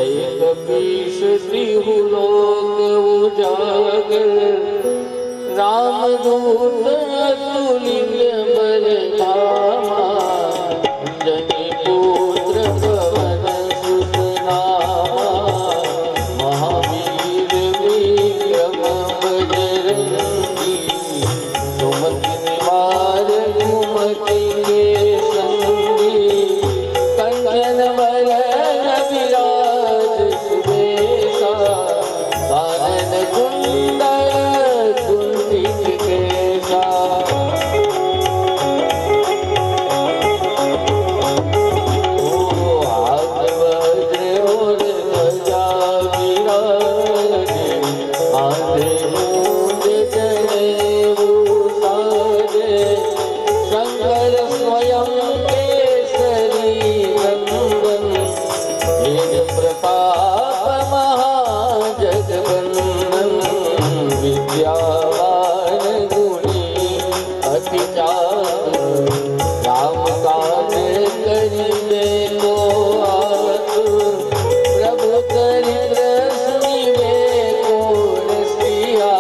जय कपीश त्रिहुलोक उजागर, रामदूत अतुलिंग बलधामा, जनि पुत्र पवन सुत नामा, महावीर विक्रम बजरंगी, सुमति निवार सुमति के संगी, कंचन बरन विराज सुबेसा, कानन कुंडल कुंचित केसा, हाथ वज्र और ध्वजा विराजे, आधे मूंज जनेऊ साजे, शंकर स्वयं केसरी नंदन, तेज प्रताप महाजगवंदन, विद्यावान गुणी अति चातुर, राम काज करिबे को आतुर, प्रभु चरित्र सुनिबे को रसिया,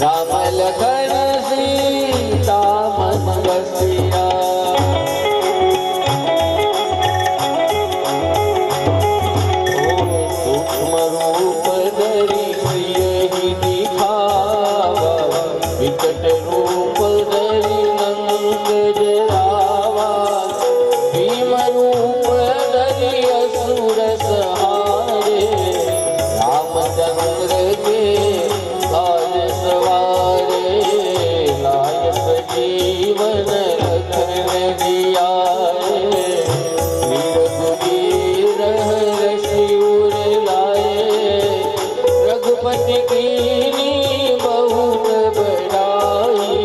राम लखन सीता मन बसिया। सूक्ष्म रूप धरि सियहि दिखावा, विकट रूप धरि नंद जरावा, भीम रूप धरि असुर संहारे, रामचंद्र के काज सवारे, लायक जीवन लखन जियाए, रघुवीर हर्षि उर लाए, रघुपति कीन्ही बहुत बड़ाई,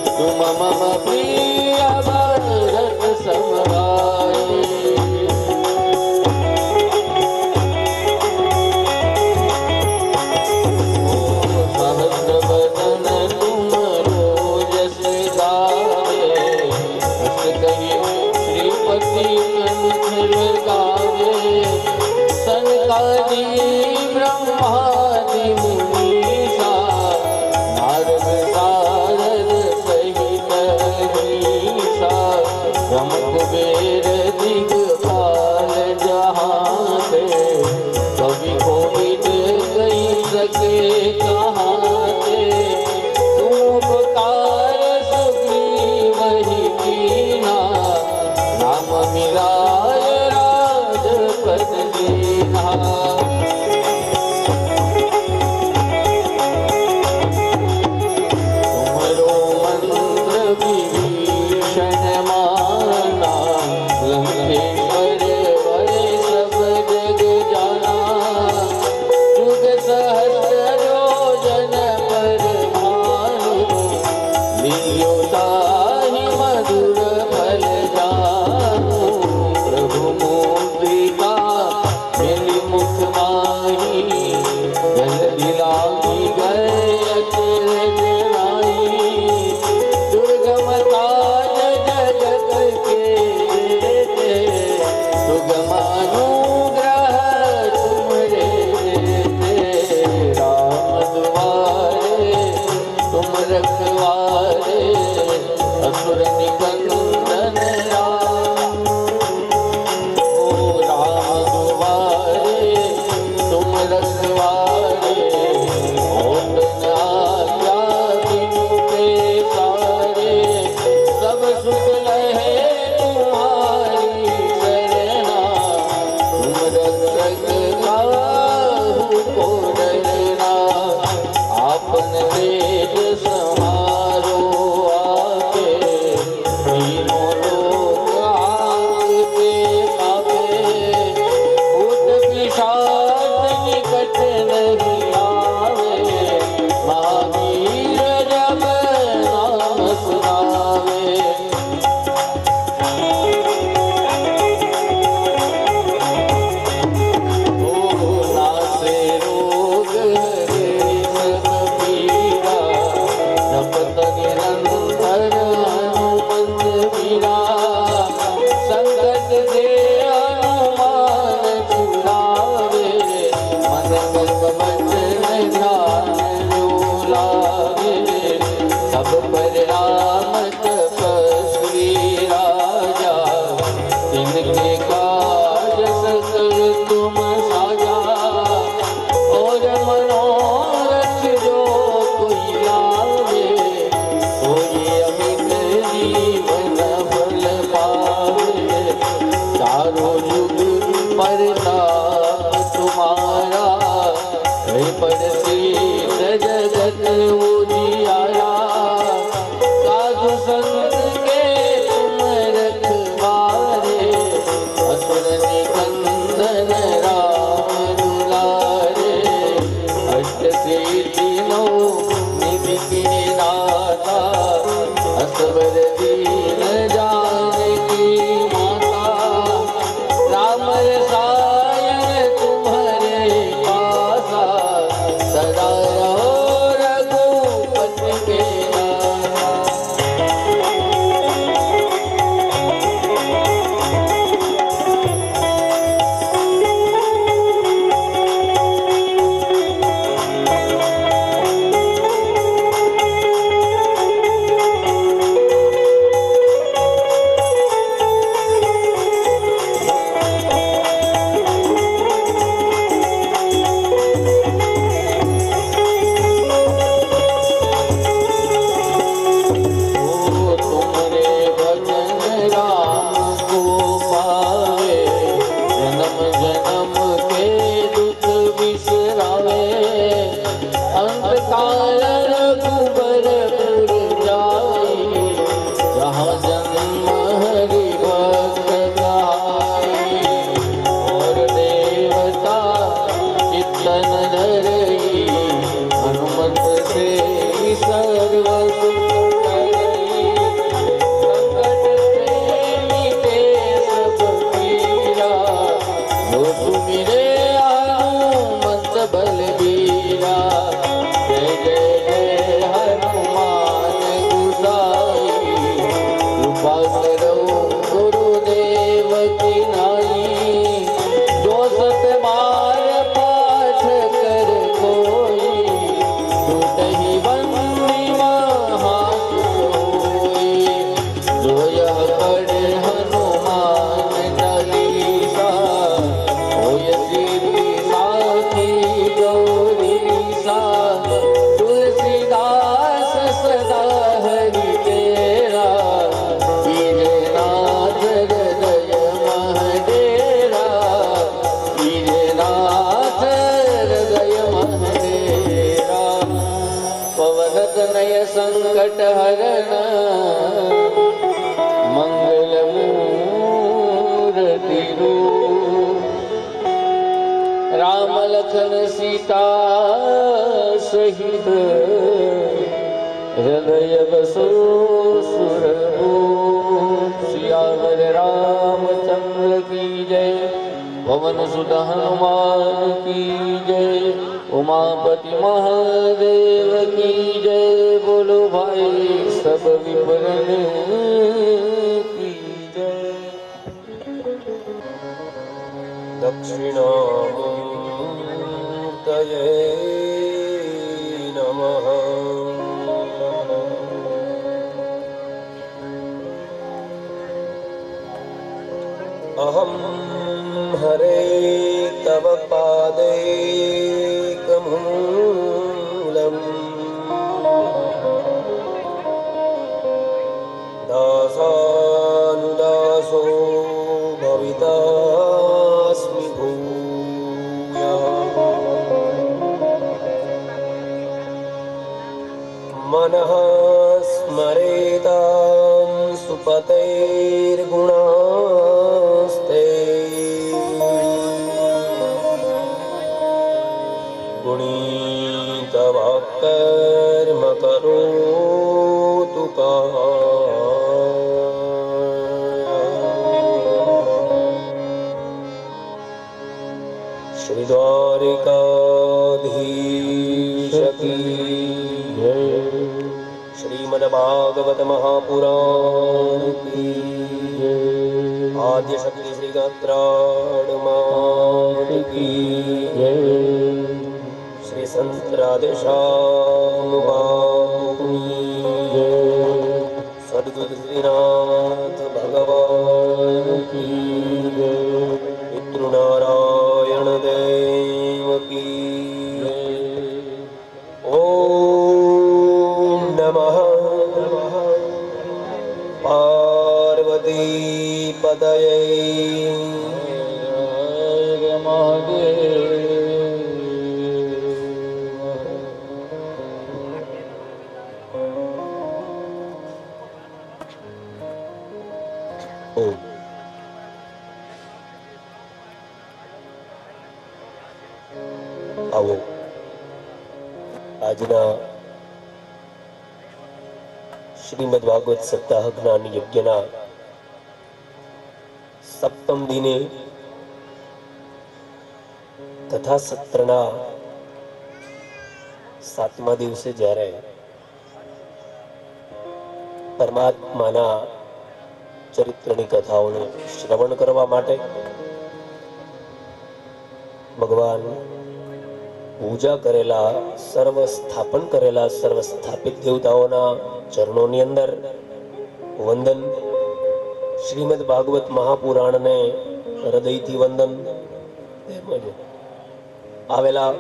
तुम मम प्रिय भरत सम भाई। सहस्र बदन तुम रोजस गावे, हस कहि श्रीपति कंठ लगावे, सनकादि ब्रह्मादि मुनीसा, नारद सारद सहित अहिसा, ब्रह्म कुबेर दिगपाल जहाँ ते, कवि कोविद कहि सके कहाँ ते, तुम उपकार सुग्रीवहि कीन्हा, राम मिलाय राजपद दीन्हा। तुमरो मंत्र विभीषण माना, लंकेश्वर वै सब जग जाना, जुग सहस्र योजन पर भानु, लियो ताहि मधुर फल जानु, प्रभु मुद्रिका मिलि मुख माही, जल्दी लागी गए अचरज नाई, दुर्गम काज जगत के जेते, सुगम अनुग्रह तुमरे तेते, राम दुआरे तुम रखवारे, असुर निकंदन राम, ओ राम दुआरे तुम रखवारे, होत न आज्ञा बिनु पैसारे, सब सुख लहे तुम्हारी शरणा, तुम रक्षक काहू को डरना, आपन तेज समारो आके, तीनों लोक आपके कापे, भूत पिशाच निकट नहीं आवे, महावीर जब नाम सुनावे। तुम साजा और मनोरथ जो कोई लावे कोई अमित जीवन फल पावे चारों युग परताप तुम्हारा है पड़ती जगत उजियारा साधु संत के तुम रखवारे असुर निकंदन राम दुलारे अष्ट सिद्धि नौ निधि के दाता असवर दीन जानकी माता राम रसायन तुम्हारे पासा सदा रहो रघुपति के दासा। तुमरे भजन राम को पावे जन्म जन्म के दुख बिसरावे अंत काल रघुबरपुर जाई जहाँ जन्म हरि भक्त कहाई और देवता चित्तन धरई हनुमत से सर्व सुख करई संकट से मिटे सब पीरा जो सुमिरे हनुमत बलबीरा जय जय जय हनुमान गुसाई कृपा करो गुरुदेव की नाई जो सत बार पाठ कर कोई टूटहि बंदी महासुई जो यह पढ़े हनुमान चालीसा होय सिद्धि साखी गौरीसा तुलसीदास सदा हरि तेरा वीरनाथ हृदय महडेरा वीरनाथ हृदय महडेरा पवन तनय संकट हरण मंगल मूर्ति रूप राम लखन सीता सहित हृदय बसो सुरभूप सियावर रामचंद्र की जय पवन सुत हनुमान की जय उमापति महादेव की जय बोलो भाई सब विवरण की जय। दक्षिणामूर्तये नमः। अहं हरे तव पादैकमूलम् दासानुदासो भवितास्मि भूयः मनः स्मरेतां सुपतैर्गुणास्ते गुणीतवाक्कर्म करोतु कः श्रीद्वारिकाधीश की जय। श्रीमद्भागवत महापुराण की जय। आद्य शक्ति श्री गात्राण मात की जय। श्री संत राधेश्याम बाबू की जय। सद्गुरु श्रीनाथ भगवान की जय। पितृनारायण આવો આજના શ્રીમદ ભાગવત સપ્તાહ જ્ઞાન યજ્ઞના સપ્તમ દિને કથા સત્રના 7મા દિવસે જ્યારે પરમાત્માના ચરિત્રની કથાઓને શ્રવણ કરવા માટે ભગવાન પૂજા કરેલા સર્વ સ્થાપન કરેલા સર્વ સ્થાપિત દેવતાઓના ચરણોની અંદર વંદન, શ્રીમદ ભાગવત મહાપુરાણને હૃદયથી વંદન, તેમજ આવેલા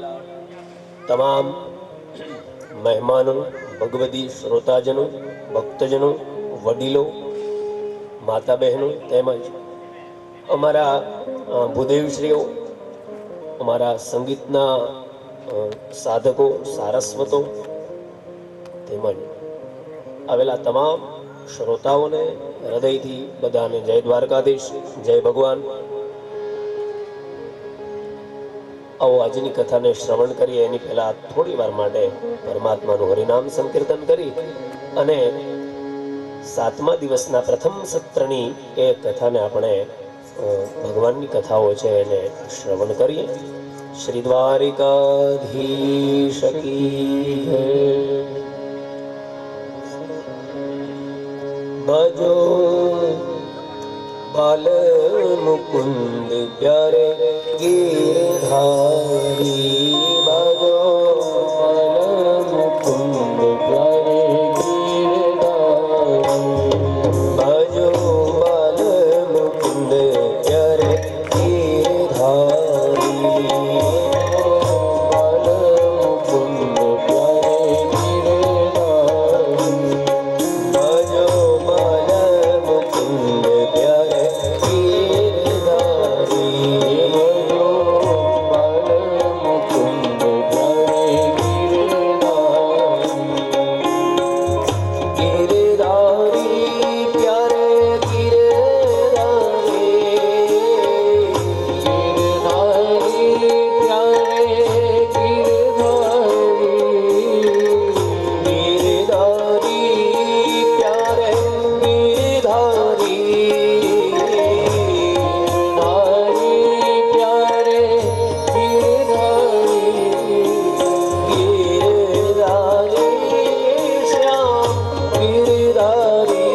તમામ મહેમાનો, ભગવદી શ્રોતાજનો, ભક્તજનો, વડીલો, માતા બહેનો, તેમજ અમારા ભૂદેવશ્રીઓ, અમારા સંગીતના સાધકો, સારસ્વતો, તેમજ આવેલા તમામ શ્રોતાઓને હૃદયથી બધાને જય દ્વારકાધીશ, જય ભગવાન. આવો આજની કથાને શ્રવણ કરીએ એની પહેલા થોડી વાર માટે પરમાત્માનું હરિનામ સંકીર્તન કરી અને 7મા દિવસના પ્રથમ સત્રની એ કથાને આપણે ભગવાનની કથાઓ છે એને શ્રવણ કરીએ. શ્રી દ્વારિકાધીશ કી જય. ભજો બાલ મુકુંદ પ્યારે ગીરધારી, ભજો બાલ મુકુંદ પ્યારે ગીરધારી, ભજો બાલ મુકુંદ પ્યારે ગીરધારી, બાલ મુકુંદ પ્યારે ગીરધારી, ભજો બાલ મુકુંદ પ્યારે ગીરધારી, ભજો બાલ મુકુંદ પ્યારે ગીરધારી, ગીરધારી પ્યારે ગીરધારી શ્યામ ગીરધારી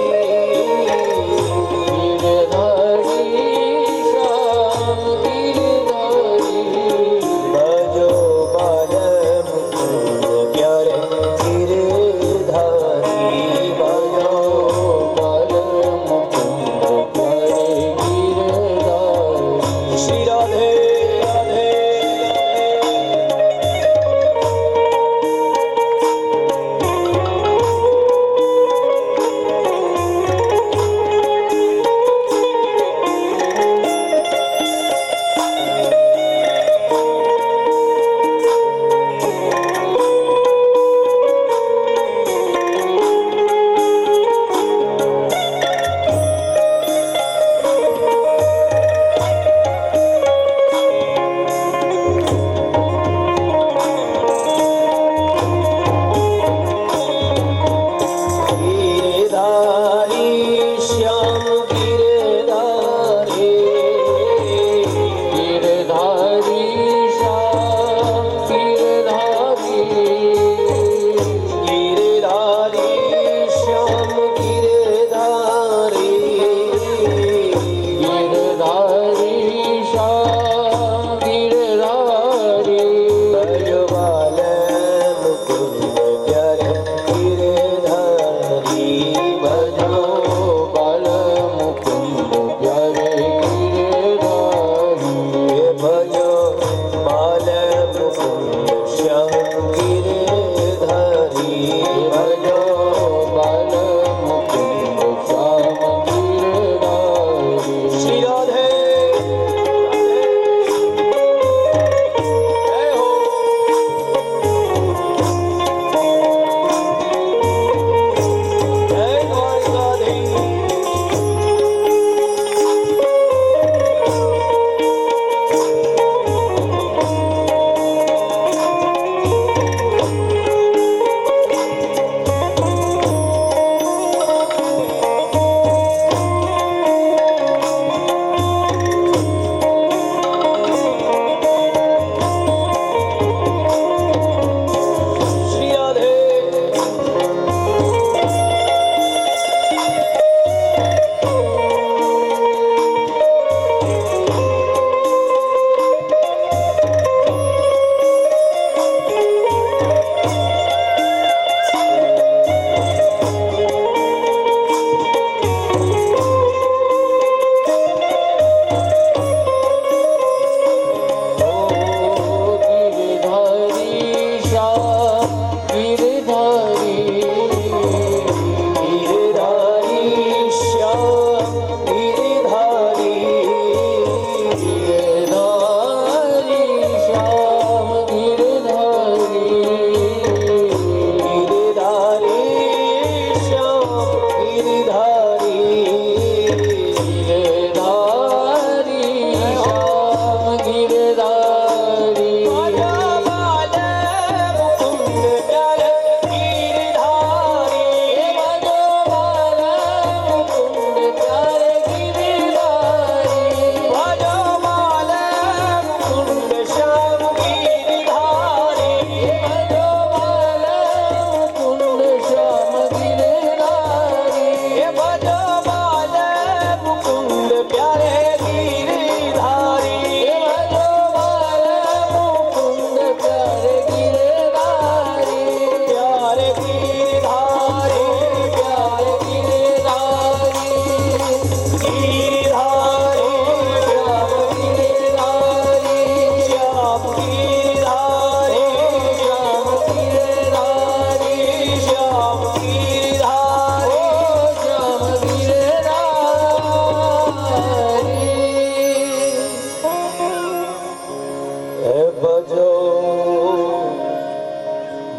હે ભજો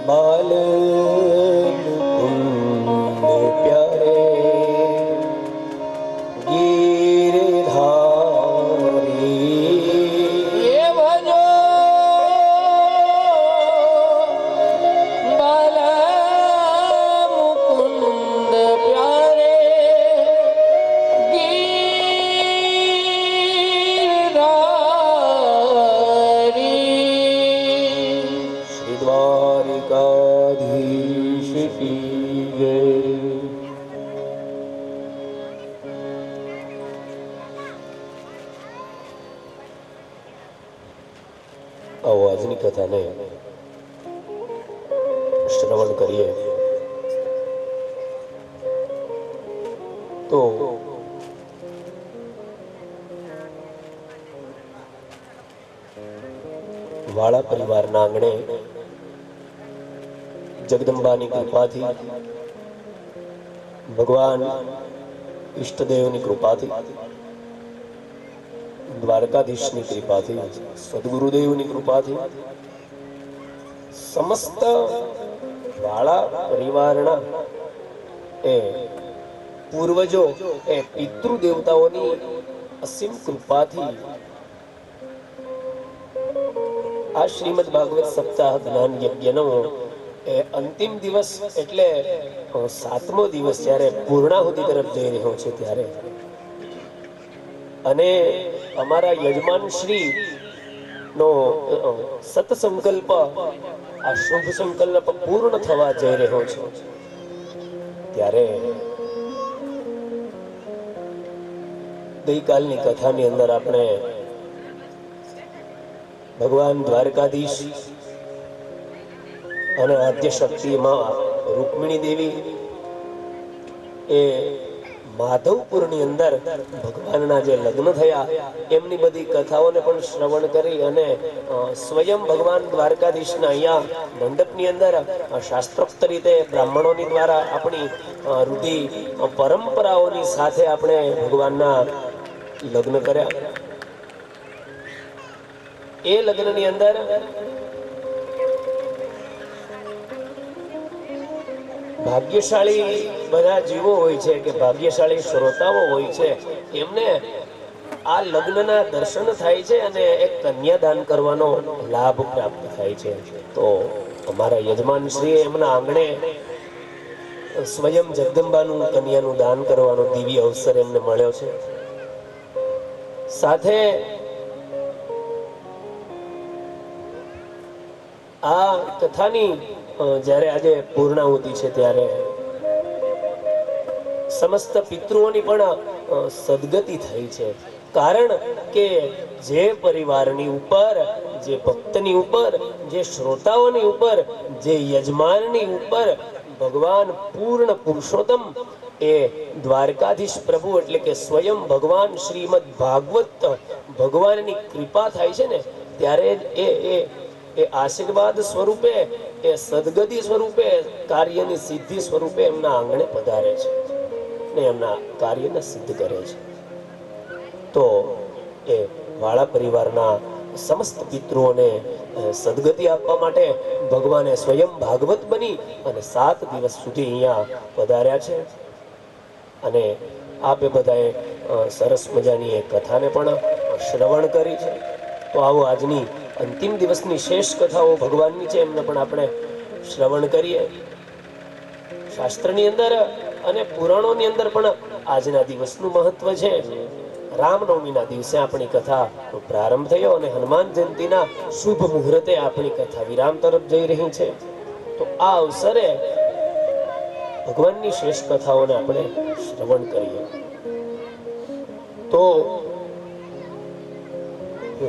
બાલ કુંદ પ્યારે ગીરધારી એ ભજો બાલા મુકુંદ પ્યારે ગીરધારી. શ્રી દ્વારિકાધીશ કી જય. આવો આજની કથાને શ્રવણ કરીએ તો વાળા પરિવારના આંગણે જગદંબાની કૃપાથી, ભગવાન ઈષ્ટદેવની કૃપાથી, દ્વારકાધીશની કૃપાથી, સદગુરુદેવની કૃપાથી સમસ્ત વાળા પરિવારના એ પૂર્વજો એ પિતૃ દેવતાઓની અસીમ કૃપાથી આ શ્રીમદ ભાગવત સપ્તાહ જ્ઞાન યજ્ઞનો એ અંતિમ દિવસ એટલે 7મો દિવસ જ્યારે પૂર્ણાહુતિ તરફ જઈ રહ્યો છે ત્યારે અને અમારા યજમાન શ્રી નો સત્સંકલ્પ આ શુભ સંકલ્પ પૂર્ણ થવા જઈ રહ્યો છે ત્યારે ગઈકાલની કથાની અંદર આપણે ભગવાન દ્વારકાધીશ અને આદ્ય શક્તિ માં રૂકમિણી દેવી એ માધવપુરની અંદર ભગવાનના જે લગ્ન થયા એમની બધી કથાઓને પણ શ્રવણ કરી અને સ્વયં ભગવાન દ્વારકાધીશના અહીંયા મંડપની અંદર શાસ્ત્રોક્ત રીતે બ્રાહ્મણોની દ્વારા આપણી રૂઢિ પરંપરાઓની સાથે આપણે ભગવાનના લગ્ન કર્યા. એ લગ્નની અંદર ભાગ્યશાળી બધા જીવો હોય છે કે ભાગ્યશાળી શ્રોતાઓ હોય છે એમને આ લગ્નના દર્શન થાય છે અને એક કન્યાદાન કરવાનો લાભ પ્રાપ્ત થાય છે. તો અમારા યજમાન શ્રી એમના આંગણે સ્વયં જગદંબાનું કન્યાનું દાન કરવાનો દિવ્ય અવસર એમને મળ્યો છે. સાથે આ કથાની જ્યારે આજે પૂર્ણાહુતિ છે ત્યારે સમસ્ત પિતૃઓની પણ સદગતિ થઈ છે. કારણ કે જે પરિવારની ઉપર, જે ભક્તની ઉપર, જે શ્રોતાઓની ઉપર, જે યજમાનની ઉપર ભગવાન પૂર્ણ પુરુષોત્તમ એ દ્વારકાધીશ પ્રભુ એટલે કે સ્વયં ભગવાન શ્રીમદ ભાગવત ભગવાનની કૃપા થાય છે ને ત્યારે એ આશીર્વાદ સ્વરૂપે, એ સદગતિ સ્વરૂપે, કાર્યની સિદ્ધિ સ્વરૂપે એમના આંગણે પધારે છે ને એમના કાર્યને સિદ્ધ કરે છે. તો એ વાળા પરિવારના સમસ્ત પિતૃઓને સદગતિ આપવા માટે ભગવાને સ્વયં ભાગવત બની અને 7 દિવસ સુધી અહીંયા પધાર્યા છે. અને આપે બધાએ સરસ મજાની એ કથાને પણ શ્રવણ કરી છે. તો આવો આજની અંતિમ દિવસની શેષ કથાઓ ભગવાનની છે એમને પણ આપણે શ્રવણ કરીએ. શાસ્ત્રની અંદર અને પુરાણોની અંદર પણ આજના દિવસનું મહત્વ છે. રામનવમીના દિવસે આપણી કથા પ્રારંભ થયો અને હનુમાન જયંતિના શુભ મુહૂર્તે આપણી કથા વિરામ તરફ જઈ રહી છે. તો આ અવસરે ભગવાનની શેષ કથાઓને આપણે શ્રવણ કરીએ. તો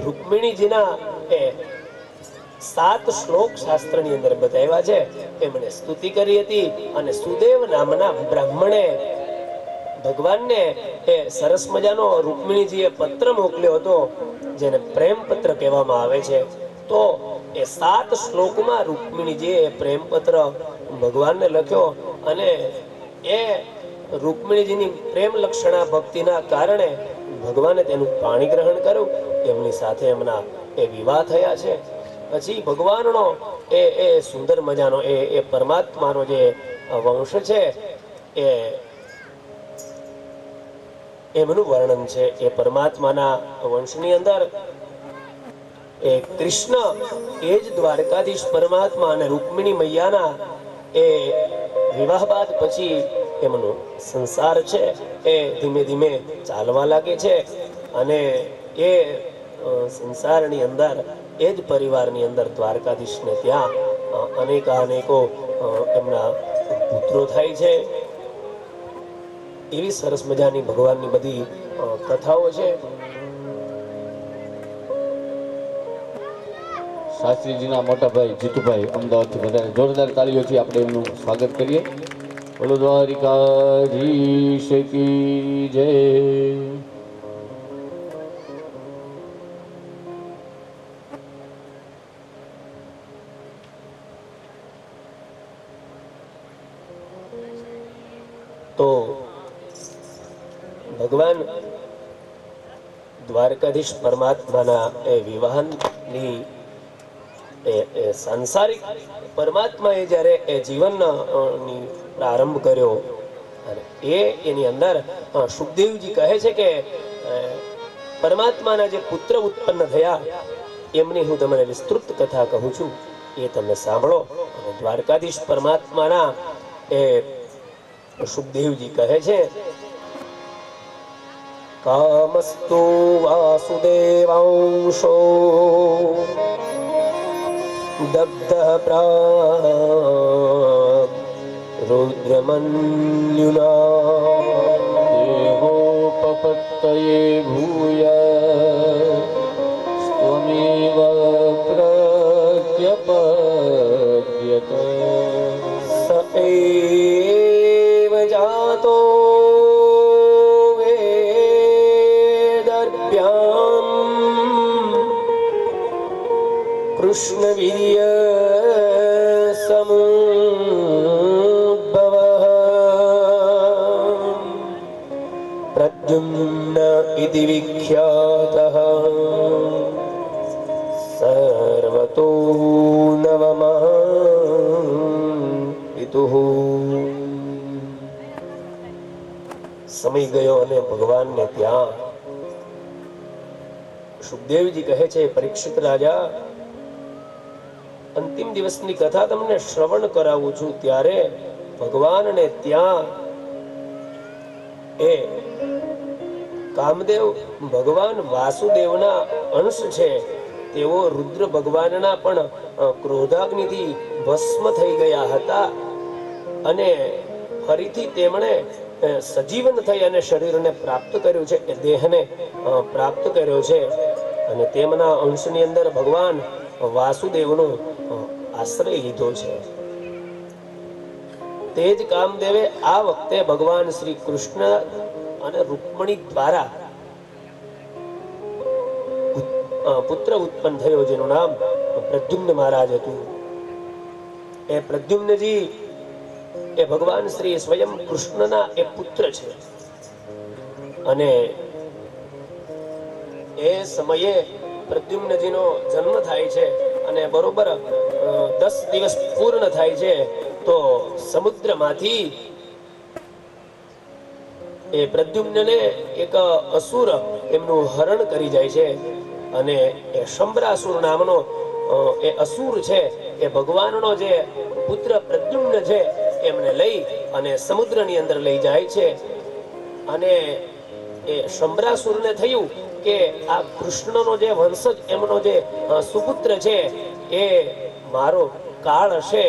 રૂકમિણીજીના એ 7 શ્લોક શાસ્ત્રની અંદર બતાવ્યા છે. એમણે સ્તુતિ કરી હતી અને સુદેવ નામના બ્રાહ્મણે ભગવાનને એ સરસ મજાનો રૂકમિણીજીએ પત્ર મોકલ્યો હતો જેને પ્રેમ પત્ર કહેવામાં આવે છે. તો એ 7 શ્લોકમાં રૂકમિણીજીએ પ્રેમ પત્ર ભગવાનને લખ્યો અને એ રૂકમિણીજીની પ્રેમ લક્ષણા ભક્તિના કારણે ભગવાને તેનું પાણી ગ્રહણ કર્યું. એમની સાથે એમના એ વિવાહ થયા છે. પછી ભગવાનનો એ સુંદર મજાનો એ પરમાત્માનો જે વંશ છે એ એમનું વર્ણન છે. એ પરમાત્માના વંશની અંદર એ કૃષ્ણ એ જ દ્વારકાધીશ પરમાત્મા અને રૂકમિણી મૈયાના એ વિવાહ બાદ પછી એમનો સંસાર છે એ ધીમે ધીમે ચાલવા લાગે છે. અને એ સંસારની અંદર એ જ પરિવારની અંદર દ્વારકાધીશને ત્યાં અનેકો એમના પુત્રો થાય છે. એવી સરસ મજાની ભગવાનની બધી કથાઓ છે. શાસ્ત્રીજીના મોટા ભાઈ જીતુભાઈ અમદાવાદથી વધારે જોરદાર તાળીઓથી આપણે એમનું સ્વાગત કરીએ. બોલો દ્વારિકાધીશ કી જય. તો ભગવાન દ્વારકાધીશ પરમાત્માના એ વિવાહની સાંસારિક પરમાત્માએ જ્યારે એ જીવનની પ્રારંભ કર્યો અને એની અંદર સુખદેવજી કહે છે કે પરમાત્માના જે પુત્ર ઉત્પન્ન થયા એમની હું તમને વિસ્તૃત કથા કહું છું, એ તમે સાંભળો. અને દ્વારકાધીશ પરમાત્માના એ સુખદેવજી કહે છે, કામસ્તુ વાસુદેવાંશો દગ્ધઃ પ્રાગ રુદ્રમન્યુના દેહોપપત્તયે ભૂયા સ્વમેવ પ્રત્યપદ્યત સ એવ જાતો વેદર્ભ્યામ કૃષ્ણ વીર્ય સમુદ્ભવઃ પ્રદ્યુમ્ન ઇતિ વિખ્યાતઃ સર્વતો નવમઃ પિતુઃ. સમય ગયો અને ભગવાનને ત્યાં સુખદેવજી કહે છે, પરીક્ષિત રાજા, અંતિમ દિવસની કથા તમને શ્રવણ કરાવું છું. ત્યારે ભગવાનને ત્યાં એ કામદેવ ભગવાન વાસુદેવના અંશ છે, તેઓ રુદ્ર ભગવાનના પણ ક્રોધાગ્નિથી ભસ્મ થઈ ગયા હતા અને ફરીથી તેમણે સજીવન થઈ અને શરીરને પ્રાપ્ત કર્યું છે, એ દેહને પ્રાપ્ત કર્યો છે. અને તેમના અંશની અંદર ભગવાન વાસુદેવનો આશ્રય લીધો છે. તે જ કામદેવે આ વખતે ભગવાન શ્રી કૃષ્ણ અને રૂકમણી દ્વારા પુત્ર ઉત્પન્ન થયો, જેનું નામ પ્રદ્યુમ્ન મહારાજ હતું. એ પ્રદ્યુમ્નજી એ ભગવાન શ્રી સ્વયં કૃષ્ણના એ પુત્ર છે. અને એ સમયે પ્રદ્યુમ્નજીનો જન્મ થાય છે અને બરોબર 10 દિવસ પૂર્ણ થાય છે તો સમુદ્રમાંથી એ પ્રદ્યુમ્નને એક અસુર એમનું હરણ કરી જાય છે. અને એ શંભરાસુર નામનો એ અસુર છે, એ ભગવાનનો જે પુત્ર પ્રદ્યુમ્ન છે એમને લઈ અને સમુદ્રની અંદર લઈ જાય છે. અને એ શંભરાસુરને થયું કે આ કૃષ્ણનો જે વંશજ એમનો જે સુપુત્ર છે એ મારો કાળ હશે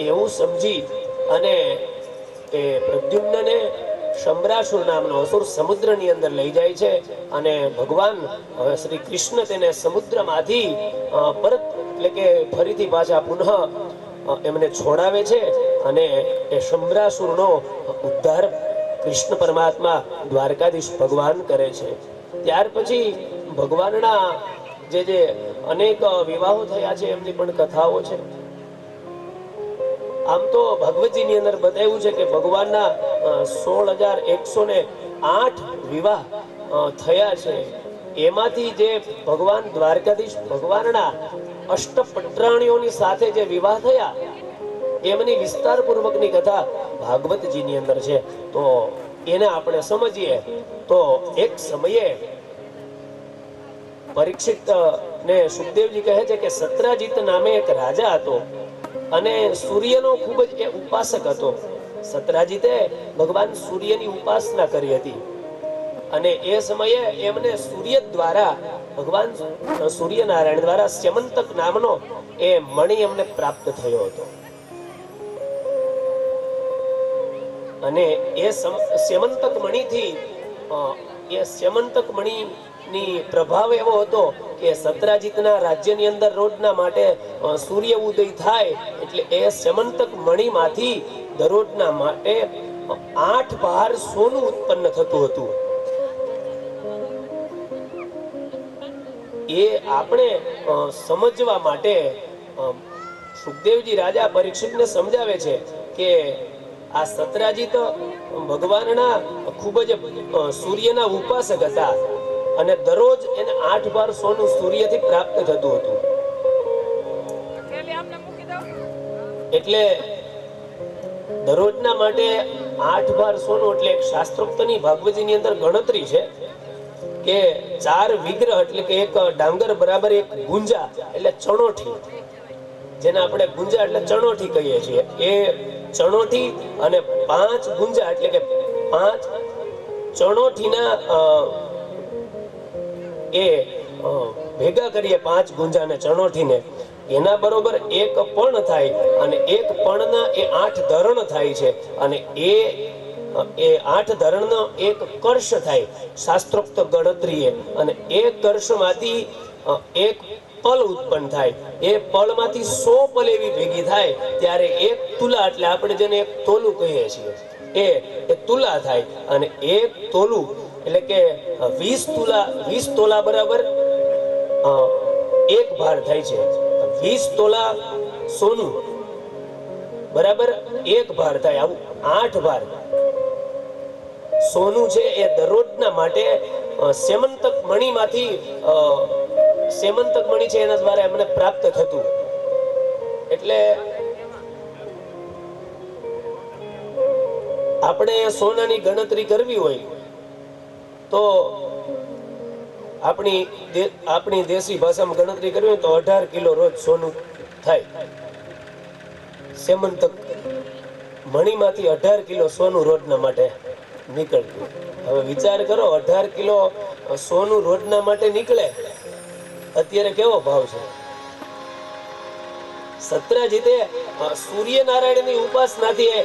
એવું સમજી અને એ પ્રદ્યુમ્નને શંભરાસુર નામનો અસુર સમુદ્રની અંદર લઈ જાય છે. અને ભગવાન શ્રી કૃષ્ણ તેને સમુદ્રમાંથી પરત એટલે કે ફરીથી પાછા પુનઃ એમને છોડાવે છે. અને એ શંભરાસુરનો ઉદ્ધાર કૃષ્ણ પરમાત્મા દ્વારકાધીશ ભગવાન કરે છે. ત્યાર પછી ભગવાનના જે અનેક વિવાહો થયા છે એમની પણ કથાઓ છે. આમ તો ભગવતજીની અંદર બતાવ્યું છે કે ભગવાનના 16,108 વિવાહ થયા છે. એમાંથી જે ભગવાન દ્વારકાધીશ ભગવાનના અષ્ટપટ્રાણીઓની સાથે જે વિવાહ થયા એમની વિસ્તારપૂર્વકની કથા ભાગવતજીની અંદર છે. તો એને આપણે સમજીએ તો એક સમયે પરીક્ષિત ને સુખદેવજી કહે છે કે સત્રાજીત નામે એક રાજા હતો અને સૂર્યનો ખૂબ જ એ ઉપાસક હતો. સત્રાજીતે ભગવાન સૂર્યની ઉપાસના કરી હતી અને એ સમયે એમને સૂર્ય દ્વારા ભગવાન સૂર્યનારાયણ દ્વારા સ્યમંતક નામનો એ મણિ એમને પ્રાપ્ત થયો હતો. અને એ સ્યમંતક મણિથી એ સ્યમંતક મણિની પ્રભાવ એવો હતો કે સત્રાજીતના રાજ્યની અંદર રોજના માટે સૂર્ય ઉદય થાય એટલે એ સ્યમંતક મણિમાંથી દરરોજના માટે 8 ભાર સોનું ઉત્પન્ન થતું હતું. એ આપણે સમજવા માટે સુખદેવજી રાજા પરીક્ષિતને સમજાવે છે કે આ સત્રાજીત ભગવાનના ખૂબ જ સૂર્યના ઉપાસક હતા અને દરરોજ એને 8 ભાર સોનું સૂર્યથી પ્રાપ્ત થતું હતું. એટલે દરરોજના માટે 8 ભાર સોનું એટલે એક શાસ્ત્રોક્તની ભાગવતજીની અંદર ગણતરી છે કે 4 વિગ્રહ એટલે કે એક ડાંગર બરાબર એક ગુંજા એટલે ચણોઠી, જેને આપણે ગુંજા એટલે ચણોઠી કહીએ છીએ, એ ચણોઠી અને 5 ગુંજા એટલે કે 5 ચણોઠીના એ ભેગા કરીએ 5 ગુંજા ને ચણોઠીને, એના બરોબર એક પણ થાય અને એક પણના એ 8 ધરણ થાય છે અને એ 8 ધરણનો એક કર્ષ થાય શાસ્ત્રોક્ત ગણતરીએ અને એ કર્ષમાંથી એક પલ ઉત્પન્ન થાય. એ પળમાંથી 100 પલ એવી ભેગી થાય ત્યારે એક તુલા એટલે આપણે જેને એક તોલું કહીએ છીએ એ તુલા થાય અને એક તોલું એટલે કે 20 તોલા બરાબર એક ભાર થાય છે. 20 તોલા સોનું બરાબર એક ભાર થાય. આવું 8 ભાર સોનું છે એ દરરોજના માટે સ્યમંતક મણિમાંથી સ્યમંતક મણિ છે એના દ્વારા એમને પ્રાપ્ત થતું. એટલે આપણે સોનાની ગણતરી કરવી હોય તો આપણી દેશી ભાષામાં ગણતરી કરવી હોય તો 18 કિલો રોજ સોનું થાય. સ્યમંતક મણિમાંથી 18 કિલો સોનું રોજના માટે નીકળતું. હવે વિચાર કરો 18 કિલો સોનું રોજના માટે નીકળે અત્યારે કેવો ભાવ છે. સત્રાજીતે સૂર્યનારાયણની ઉપાસનાથી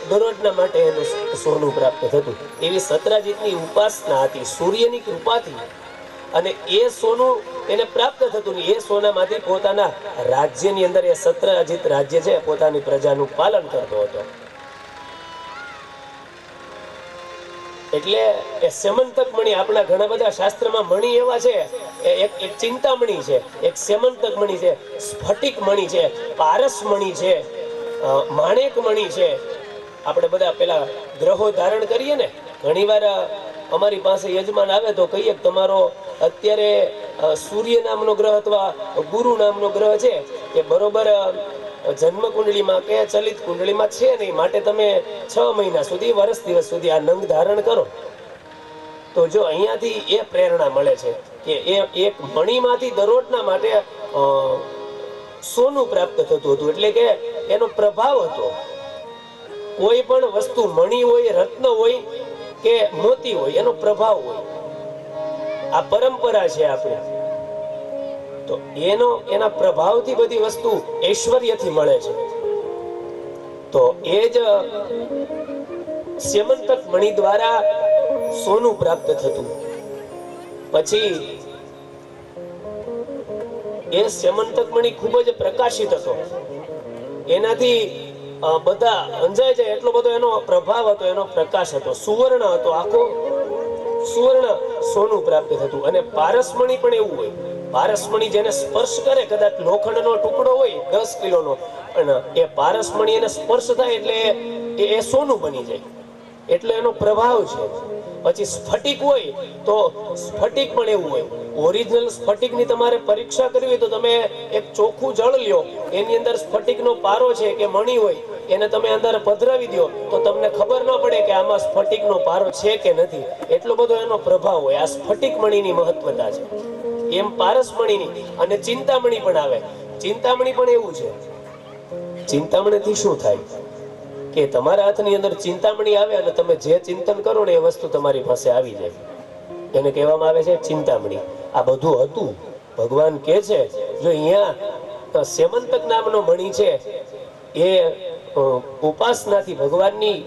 દરરોજના માટે એનું સોનું પ્રાપ્ત થતું. એવી સત્રાજીતની ઉપાસના હતી સૂર્યની કૃપાથી અને એ સોનું એને પ્રાપ્ત થતું ને એ સોનામાંથી પોતાના રાજ્યની અંદર એ સત્રાજીત રાજ્ય છે પોતાની પ્રજાનું પાલન કરતો હતો. એટલે એ સ્યમંતક મણિ આપણા ઘણા બધા શાસ્ત્રમાં મણિ એવા છે, એક ચિંતામણી છે, એક સ્યમંતક મણિ છે, સ્ફટિક મણિ છે, પારસ મણિ છે, માણેક મણિ છે. આપણે બધા પેલા ગ્રહો ધારણ કરીએ ને, ઘણીવાર અમારી પાસે યજમાન આવે તો કહીએ તમારો અત્યારે સૂર્ય નામનો ગ્રહ અથવા ગુરુ નામનો ગ્રહ છે કે બરોબર જન્મ કુંડળીમાં કે ચલિત કુંડળીમાં છે નહીં, માટે તમે 6 મહિના સુધી વર્ષ દિવસ સુધી આ નંગ ધારણ કરો. તો જો અહીંયાથી એ પ્રેરણા મળે છે કે એ એક મણિમાંથી દરરોજના માટે સોનું પ્રાપ્ત થતું હતું. એટલે કે એનો પ્રભાવ હતો. કોઈ પણ વસ્તુ મણિ હોય, રત્ન હોય કે મોતી હોય, એનો પ્રભાવ હોય. આ પરંપરા છે આપણે. તો એના પ્રભાવથી બધી વસ્તુ ઐશ્વર્યથી મળે છે. તો એ જ સ્યમંતક મણિ દ્વારા સોનું પ્રાપ્ત થતું. પછી એ સ્યમંતક મણિ ખૂબ જ પ્રકાશિત હતો. એનાથી બધા અંજાય જાય એટલો બધો એનો પ્રભાવ હતો, એનો પ્રકાશ હતો. સુવર્ણ હતો, આખો સુવર્ણ સોનું પ્રાપ્ત થતું. અને પારસમણી પણ એવું હોય. પારસમણી જેને સ્પર્શ કરે, કદાચ લોખંડનો ટુકડો હોય 10 કિલોનો અને એ પારસમણી એને સ્પર્શ થાય એટલે એ સોનું બની જાય. એટલે એનો પ્રભાવ છે. પછી સ્ફટિક હોય તો સ્ફટિક પણ એવું હોય. ઓરિજિનલ સ્ફટિકની તમારે પરીક્ષા કરવી હોય તો તમે એક ચોખ્ખું જળ લ્યો, એની અંદર સ્ફટિકનો પારો છે કે મણી હોય, એને તમે અંદર પધરાવી દો તો તમને ખબર ન પડે કે આમાં સ્ફટિકનો પારો છે કે નથી. એટલો બધો એનો પ્રભાવ હોય. આ સ્ફટિક મણીની મહત્વતા છે. એમ પારસમણીની અને ચિંતામણી પણ આવે. ચિંતામણી પણ એવું છે. ચિંતામણીથી શું થાય કે તમારા હાથની અંદર ચિંતામણી આવે અને તમે જે ચિંતન કરો ને એ વસ્તુ તમારી પાસે આવી જાય. એને કહેવામાં આવે છે ચિંતામણી. આ બધું હતું. ભગવાન કહે છે જો અહીંયા સેમંતક નામનો મણી છે એ ઉપાસનાથી, ભગવાનની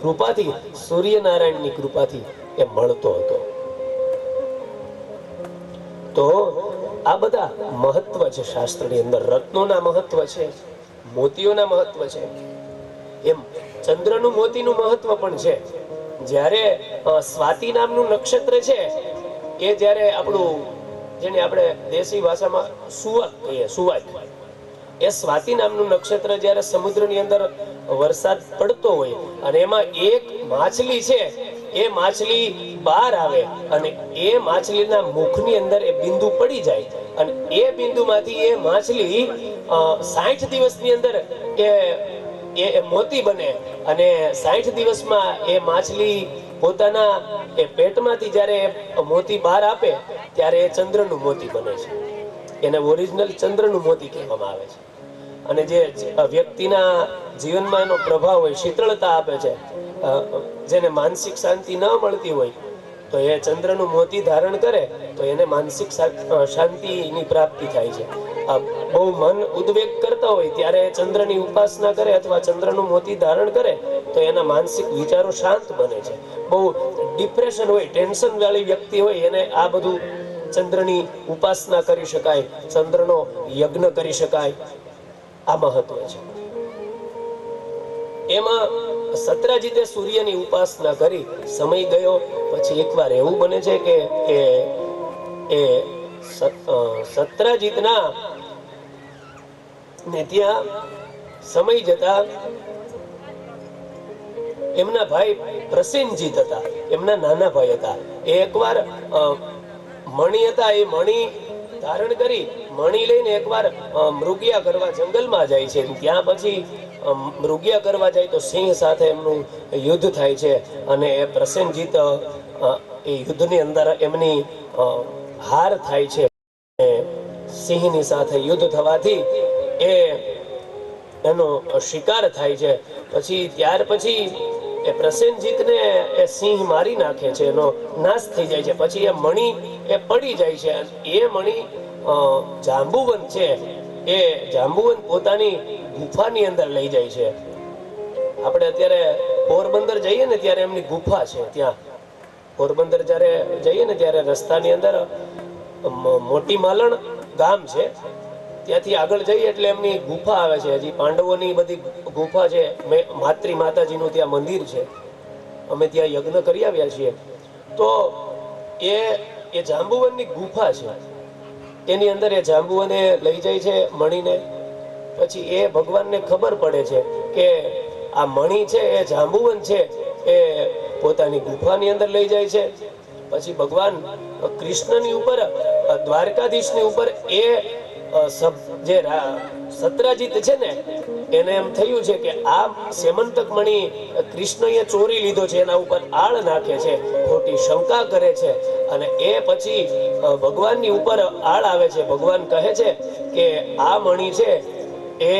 કૃપાથી, સૂર્યનારાયણની કૃપાથી એ મળતો હતો. તો આ બધા મહત્વ છે શાસ્ત્રની અંદર. રત્નોના મહત્વ છે, મોતીઓના મહત્વ છે, એમ ચંદ્રનું મોતીનું મહત્વ પણ છે. જ્યારે સ્વાતિ નામનું નક્ષત્ર છે એ જ્યારે આપણું, જેને આપણે દેશી ભાષામાં સુવાક કહીએ, સુવાક, એ સ્વાતિ નામનું નક્ષત્ર જ્યારે સમુદ્રની અંદર વરસાદ પડતો હોય અને એમાં એક માછલી છે, એ માછલી બહાર આવે અને એ માછલીના મુખની અંદર એ બિંદુ પડી જાય અને એ બિંદુમાંથી એ માછલી 60 દિવસની અંદર એ મોતી બને અને 60 દિવસમાં એ માછલી પોતાના એ પેટમાંથી જ્યારે મોતી બહાર આપે ત્યારે એ ચંદ્રનું મોતી બને છે. એને ઓરિજિનલ ચંદ્રનું મોતી કહેવામાં આવે છે. અને જે વ્યક્તિના જીવનમાં એનો પ્રભાવ હોય, શીતળતા આપે છે, જેને માનસિક શાંતિ ન મળતી હોય તો એ ચંદ્રનું મોતી ધારણ કરે તો એને માનસિક શાંતિની પ્રાપ્તિ થાય છે. બહુ મન ઉદ્વેગ કરતા હોય ત્યારે ચંદ્રની ઉપાસના કરે અથવા ચંદ્રનું મોતી ધારણ કરે તો એના માનસિક વિચારો શાંત બને છે. બહુ ડિપ્રેશન હોય, ટેન્શન વાળી વ્યક્તિ હોય એને આ બધું ચંદ્રની ઉપાસના કરી શકાય, ચંદ્રનો યજ્ઞ કરી શકાય. આ મહત્વ છે. એમાં સત્રાજીતે સૂર્યની ઉપાસના કરી, સમય ગયો પછી એકવાર એવું બને છે કે એ સત્રાજીતના ને ત્યાં સમય જતા એમના ભાઈ પ્રસેનજીત હતા, એમના નાના ભાઈ હતા. એ એકવાર મણી હતા, એ મણી ધારણ કરી મણી લઈને એકવાર મૃગયા કરવા જંગલમાં જાય છે. ત્યાં પછી મૃગયા કરવા જાય તો સિંહ સાથે એમનું યુદ્ધ થાય છે અને એ પ્રસેનજીત એ યુદ્ધની અંદર એમની હાર થાય છે. સિંહની સાથે યુદ્ધ થવાથી એનો શિકાર થાય છે. પછી ત્યાર પછી એ પ્રસેનજીતને એ સિંહ મારી નાખે છે, એનો નાશ થઈ જાય છે. પછી એ મણી એ પડી જાય છે. એ મણી જાંબુવન છે, એ જાંબુવન પોતાની ગુફાની અંદર લઈ જાય છે. આપણે અત્યારે પોરબંદર જઈએ ને ત્યારે એમની ગુફા છે. ત્યાં પોરબંદર જ્યારે જઈએ ને ત્યારે રસ્તાની અંદર મોટી માલણ ગામ છે, ત્યાંથી આગળ જઈએ એટલે એમની ગુફા આવે છે. હજી પાંડવોની બધી ગુફા છે. માતૃ માતાજીનું ત્યાં મંદિર છે. અમે ત્યાં યજ્ઞ કરી આવ્યા છીએ. તો એ જાંબુવનની ગુફા છે. એની અંદર એ જાંબુવને લઈ જાય છે મણીને. પછી એ ભગવાનને ખબર પડે છે કે આ મણી છે એ જાંબુવન છે, એ પોતાની ગુફાની અંદર લઈ જાય છે. પછી ભગવાન કૃષ્ણની ઉપર, દ્વારકાધીશની ઉપર એ જે સત્રાજીત છે ને એને એમ થયું છે કે આ સેમંતક મણી કૃષ્ણએ ચોરી લીધો છે, એના ઉપર આળ નાખે છે, ખોટી શંકા કરે છે અને એ પછી ભગવાનની ઉપર આળ આવે છે. ભગવાન કહે છે કે આ મણી છે એ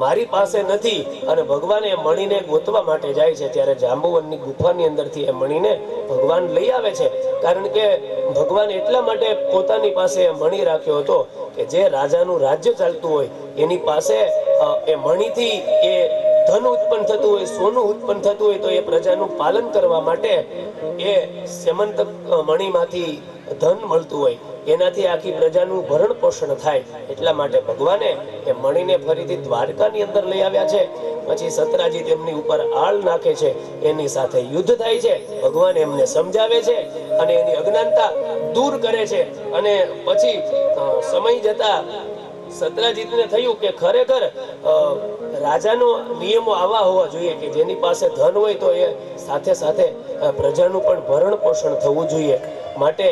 મારી પાસે નથી અને ભગવાન એ મણીને ગોતવા માટે જાય છે. ત્યારે જાંબુવનની ગુફાની અંદરથી એ મણીને ભગવાન લઈ આવે છે. કારણ કે ભગવાન એટલા માટે પોતાની પાસે મણી રાખ્યો હતો કે જે રાજાનું રાજ્ય ચાલતું હોય એની પાસે એ મણીથી એ ધન ઉત્પન્ન થતું હોય, સોનું ઉત્પન્ન થતું હોય તો એ પ્રજાનું પાલન કરવા માટે એ સેમંતક મણીમાંથી ધન મળતું હોય, એનાથી આખી પ્રજાનું ભરણ પોષણ થાય. એટલા માટે ભગવાને એ મણીને ફરીથી દ્વારકાની અંદર લઈ આવ્યા છે. પછી સત્રાજીત એમની ઉપર આળ નાખે છે, એની સાથે યુદ્ધ થાય છે. ભગવાન એમને સમજાવે છે અને એની અજ્ઞાનતા દૂર કરે છે. અને પછી સમય જતા સત્રાજીતને થયું કે ખરેખર રાજાનો નિયમો આવા હોવા જોઈએ કે જેની પાસે ધન હોય તો એ સાથે સાથે પ્રજાનું પણ ભરણ પોષણ થવું જોઈએ. માટે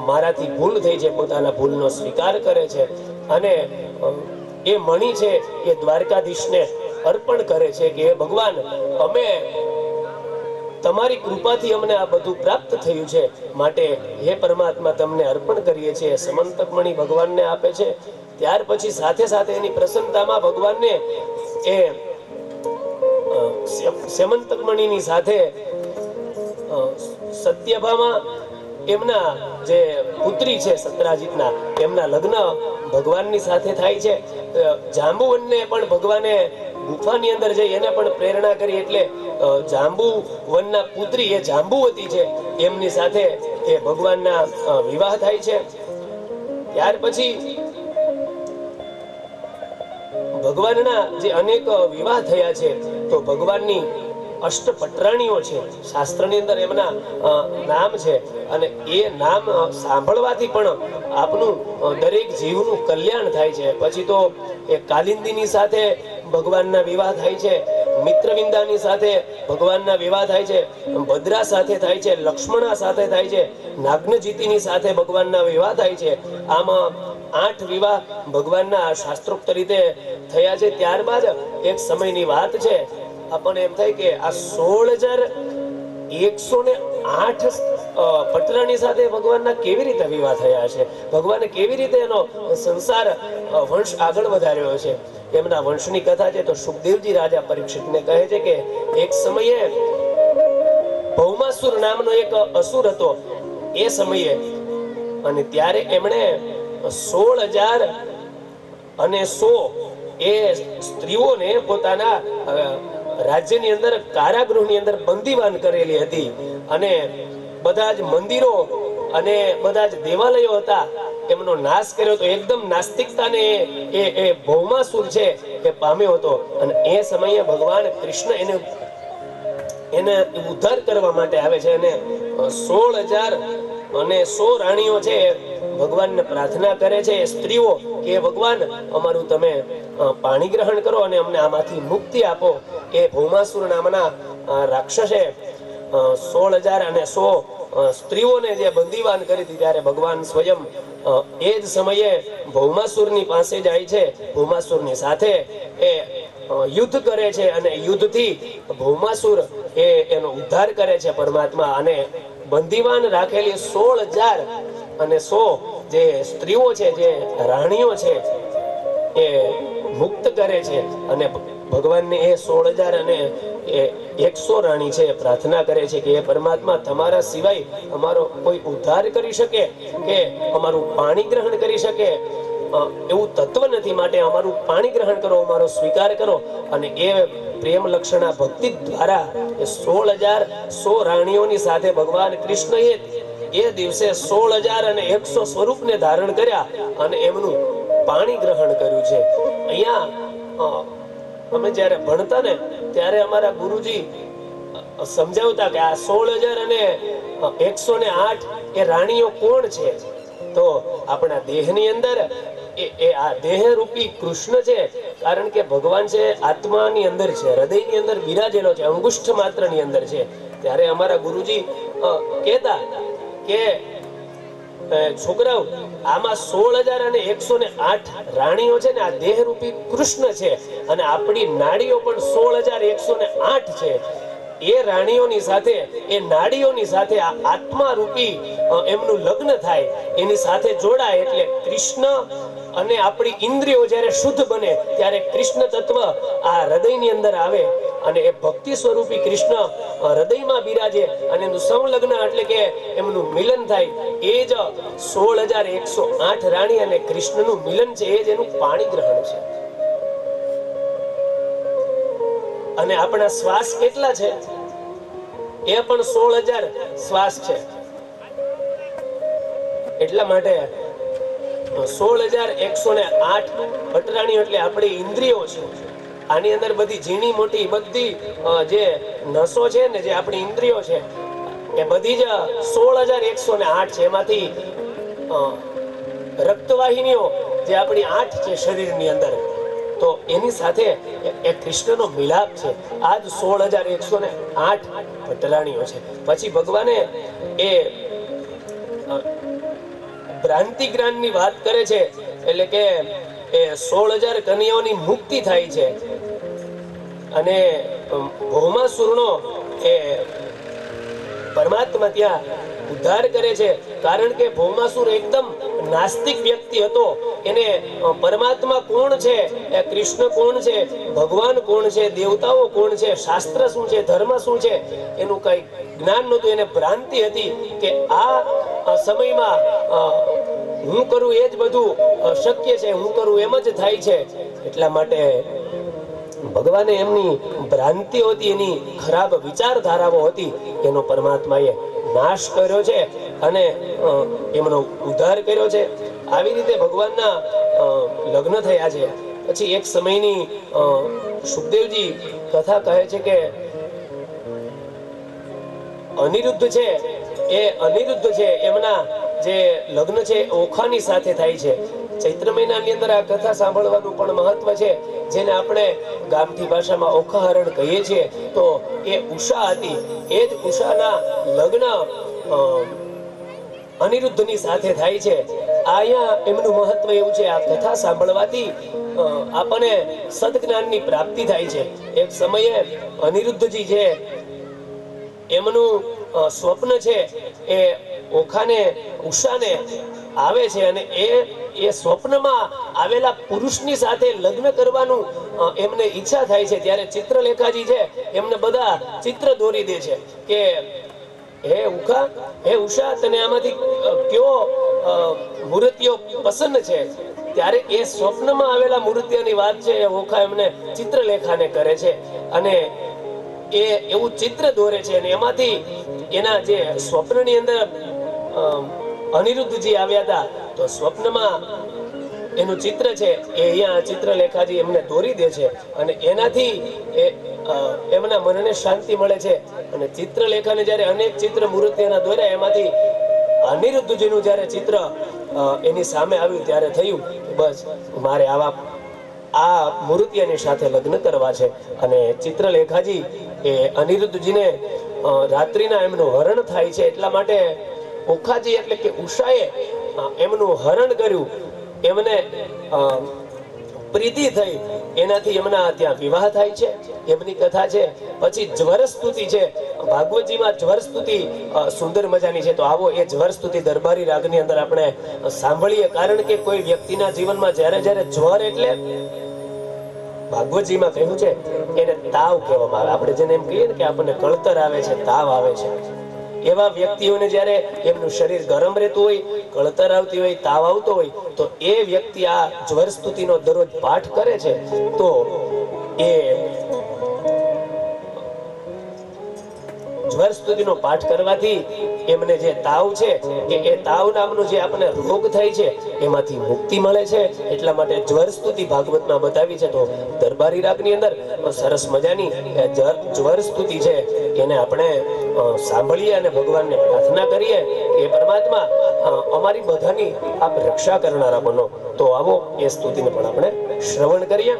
મારાથી ભૂલ થઈ છે, પોતાના ભૂલનો સ્વીકાર કરે છે અને એ મણી છે એ દ્વારકાધીશને અર્પણ કરે છે કે હે ભગવાન, અમે તમારી કૃપાથી અમને આ બધું પ્રાપ્ત થયું છે, માટે હે પરમાત્મા તમને અર્પણ કરીએ છીએ. સમંતક મણી ભગવાનને આપે છે. ત્યાર પછી સાથે સાથે એની પ્રસન્નતામાં ભગવાનને એ સેમંતક મણીની સાથે સત્યભામા એમના જે પુત્રી છે સત્રાજીતના, એમના લગ્ન ભગવાનની સાથે થાય છે. જાંબુવનને પણ ભગવાને ગુફાની અંદર જઈ એને પણ પ્રેરણા કરી, એટલે જાંબુવનના પુત્રી એ જાંબુવતી છે, એમની સાથે એ ભગવાનના વિવાહ થાય છે. ત્યાર પછી ભગવાનના જે અનેક વિવાહ થયા છે, તો ભગવાનની અષ્ટપટરાણીઓ છે, શાસ્ત્રની અંદર એમના નામ છે, અને એ નામ સાંભળવાથી પણ આપનું દરેક જીવનું કલ્યાણ થાય છે. પછી તો એ કાલિંદીની સાથે ભગવાનના વિવાહ થાય છે, મિત્રવિંદાની સાથે ભગવાનના વિવાહ થાય છે, ભદ્રા સાથે થાય છે, લક્ષ્મણા સાથે થાય છે, નાગ્નજીતીની સાથે ભગવાનના વિવાહ થાય છે. આમાં 8 વિવાહ ભગવાનના શાસ્ત્રોક્ત રીતે થયા છે. ત્યારબાદ એક સમયની વાત છે, આપણને એમ થાય કે આ 16,108 પટરાણી સાથે ભગવાનના કેવી રીતે વિવાહ થયા છે, ભગવાને કેવી રીતે એનો સંસાર વંશ આગળ વધાર્યો છે. એમના વંશની કથા છે. તો સુખદેવજી રાજા પરીક્ષિતને કહે છે કે એક સમયે ભૌમાસુર નામનો એક અસુર હતો એ સમયે, અને ત્યારે એમણે 16,100 એ સ્ત્રીઓને પોતાના રાજ્યની અંદર કારાગૃહની અંદર બંદીવાન કરેલી હતી, અને બધા જ મંદિરો અને બધા જ દેવાલયો હતા એમનો નાશ કર્યો હતો. એકદમ નાસ્તિકતાને એ ભૌમાસુર છે એ પામ્યો હતો. અને એ સમયે ભગવાન કૃષ્ણ એને ઉદ્ધાર કરવા માટે આવે છે, અને 16,100 રાણીઓ છે ભગવાનને પ્રાર્થના કરે છે, સ્ત્રીઓ, કે ભગવાન અમારું તમે પાણી ગ્રહણ કરો અને અમને આમાંથી મુક્તિ આપો. એ ભૌમાસુર નામના રાક્ષસે 16,100 સ્ત્રીઓને જે બંદીવાન કરી હતી, ત્યારે ભગવાન સ્વયં એ જ સમયે ભૌમાસુરની પાસે જાય છે, ભૌમાસુરની સાથે એ યુદ્ધ કરે છે, અને યુદ્ધથી ભૌમાસુર એનો ઉદ્ધાર કરે છે પરમાત્મા, અને બંદીવાન રાખેલી 16,100 જે સ્ત્રીઓ છે, જે રાણીઓ છે, એ મુક્ત કરે છે. અને ભગવાનને એ 16,100 રાણી છે પ્રાર્થના કરે છે કે એ પરમાત્મા, તમારા સિવાય અમારો કોઈ ઉદ્ધાર કરી શકે કે અમારું પાણી ગ્રહણ કરી શકે એવું તત્વ નથી, માટે અમારું પાણી ગ્રહણ કરો, અમારો સ્વીકાર કરો. અને એ પ્રેમ લક્ષણા ભક્તિ દ્વારા એ 16,100 રાણીઓની સાથે ભગવાન કૃષ્ણએ એ દિવસે 16,100 સ્વરૂપને ધારણ કર્યા અને એમનું પાણી ગ્રહણ કર્યું છે. અહીંયા અમે જ્યારે ભણતા ને ત્યારે અમારા ગુરુજી સમજાવતા કે આ 16,108 એ રાણીઓ કોણ છે. તો આપણા દેહની અંદર એ આ દેહ રૂપી કૃષ્ણ છે, કારણ કે ભગવાન છે આત્માની અંદર છે, હૃદયની અંદર બિરાજેલો છે, અંગુષ્ઠ માત્રની અંદર છે. ત્યારે અમારા ગુરુજી કહેતા કે છોકરાઓ, આમાં 16,108 રાણીઓ છે ને, આ દેહરૂપી કૃષ્ણ છે, અને આપણી નાડીઓ પણ 16,108 છે. એ રાણીઓની સાથે, એ નાડીઓની સાથે આ આત્મા રૂપી એમનું લગ્ન થાય, એની સાથે જોડાય એટલે કૃષ્ણ અને આપણી ઇન્દ્રિયો જ્યારે શુદ્ધ બને ત્યારે કૃષ્ણ તત્વ આ હૃદયની અંદર આવે, અને એ ભક્તિ સ્વરૂપી કૃષ્ણ હૃદયમાં બિરાજે, અને એનું સંલગ્ન એટલે કે એમનું મિલન થાય. એ જ 16,108 રાણી અને કૃષ્ણનું મિલન છે, એ જ એનું પાણી ગ્રહણ છે. અને આપણા શ્વાસ કેટલા છે? એ પણ 16,000 શ્વાસ છે. એટલા માટે 16,108 પટરાણીઓ એટલે આપણી ઇન્દ્રિયો છે. આની અંદર બધી ઝીણી મોટી બધી જે નસો છે ને, જે આપણી ઇન્દ્રિયો છે, એ બધી જ 16,108 છે. એમાંથી રક્તવાહિનીઓ જે આપણી 8 છે શરીરની અંદર, તો એની સાથે એક કૃષ્ણનો મિલાપ છે. આજ 16,108 પટરાણીઓ છે. પછી ભગવાને એ ભ્રાંતિ જ્ઞાનની વાત કરે છે, એટલે કે એ 16,000 કન્યાઓની મુક્તિ થાય છે. અને ભૌમાસુરનો એ પરમાત્મા ત્યાં ઉદ્ધાર કરે છે, કારણ કે ભૌમાસુર એકદમ નાસ્તિક વ્યક્તિ હતો. એને પરમાત્મા કોણ છે, એ કૃષ્ણ કોણ છે, ભગવાન કોણ છે, દેવતાઓ કોણ છે, શાસ્ત્ર શું છે, ધર્મ શું છે, એનું કઈ જ્ઞાન નહોતું. એને ભ્રાંતિ હતી કે આ સમયમાં હું કરું એ જ બધું શક્ય છે, હું કરું એમ જ થાય છે. એટલા માટે ભગવાને એમની ભ્રાંતિઓ હતી, એની ખરાબ વિચારધારાઓ હતી, એનો પરમાત્માએ નાશ કર્યો છે અને એમનો ઉદ્ધાર કર્યો છે. આવી રીતે ભગવાનના લગ્ન થયા છે. પછી એક સમયની સુખદેવજી કથા કહે છે કે અનિરુદ્ધ છે, એ અનિરુદ્ધ છે એમના જે લગ્ન છે ઓખાની સાથે થાય છે. ચૈત્ર મહિનાની અંદર આ કથા સાંભળવાનું પણ મહત્વ છે, જેને આપણે ગામઠી ભાષામાં ઓખાહરણ કહીએ છીએ. તો એ ઉષા હતી, એ જ ઉષાના લગ્ન અનિરુદ્ધની સાથે થાય છે. અહીંયા એમનું મહત્વ એવું છે, આ કથા સાંભળવાથી આપણને સદજ્ઞાનની પ્રાપ્તિ થાય છે. એક સમયે અનિરુદ્ધજી છે એમનું સ્વપ્ન છે એ ઓખાને ઉષાને આવે છે, અને એ સ્વપ્નમાં આવેલા પુરુષની સાથે લગ્ન કરવાનું એમને ઈચ્છા થાય છે. ત્યારે ચિત્રલેખાજી છે એમને બધા ચિત્ર દોરી દે છે કે હે ઉખા, હે ઉષા, તને આમાંથી કયો મૂર્તિઓ પસંદ છે? ત્યારે એ સ્વપ્નમાં આવેલા મૂર્તિઓની વાત છે એ ઓખા એમને ચિત્રલેખાને કરે છે, અને એ એવું ચિત્ર દોરે છે, અને એમાંથી એના જે સ્વપ્નની અંદર અનિરુદ્ધજી આવ્યા હતા, તો સ્વપ્નમાં એનું ચિત્ર છે એ અહીંયા ચિત્રલેખાજી એમને દોરી દે છે, અને એનાથી એમના મનને શાંતિ મળે છે. અને ચિત્રલેખાને જ્યારે અનેક ચિત્ર મૂર્તિઓના દોર્યા, એમાંથી અનિરુદ્ધજીનું જ્યારે ચિત્ર એની સામે આવ્યું, ત્યારે થયું બસ મારે આ મૂર્તિઓની સાથે લગ્ન કરવા છે. અને ચિત્રલેખાજી એ અનિરુદ્ધજીને રાત્રિના એમનું હરણ થાય છે. એટલા માટે ઓખાજી એટલે કે ઉષાએ એમનું હરણ કર્યું, એમને પ્રીતિ થઈ, એનાથી એમના ત્યાં વિવાહ થાય છે. એમની કથા છે. પછી જ્વરસ્તુતિ છે, ભાગવતજીમાં જ્વરસ્તુતિ સુંદર મજાની છે. તો આવો એ જ્વરસ્તુતિ દરબારી રાગની અંદર આપણે સાંભળીએ, કારણ કે કોઈ વ્યક્તિના જીવનમાં જ્યારે જ્યારે જ્વર, એટલે ભાગવતજીમાં કહ્યું છે એને તાવ કહેવામાં આવે. આપણે જેને એમ કહીએ ને કે આપણને કળતર આવે છે, તાવ આવે છે, એવા વ્યક્તિઓને જ્યારે એમનું શરીર ગરમ રહેતું હોય, કળતર આવતી હોય, તાવ આવતો હોય, તો એ વ્યક્તિ આ જ્વરસ્તુતિનો દરરોજ પાઠ કરે છે. તો એ જ્વરસ્તુતિનો પાઠ કરવાથી એમને જે તાવ છે એ તાવ નામનો જે આપણને રોગ થાય છે એમાંથી મુક્તિ મળે છે. એટલા માટે જ્વરસ્તુતિ ભાગવતમાં બતાવી છે. તો દરબારી રાગની અંદર સરસ મજાની જ્વરસ્તુતિ છે, એને આપણે સાંભળીએ અને ભગવાનને પ્રાર્થના કરીએ કે પરમાત્મા અમારી બધાની આપ રક્ષા કરનારા બનો. તો આવો એ સ્તુતિને પણ આપણે શ્રવણ કરીએ.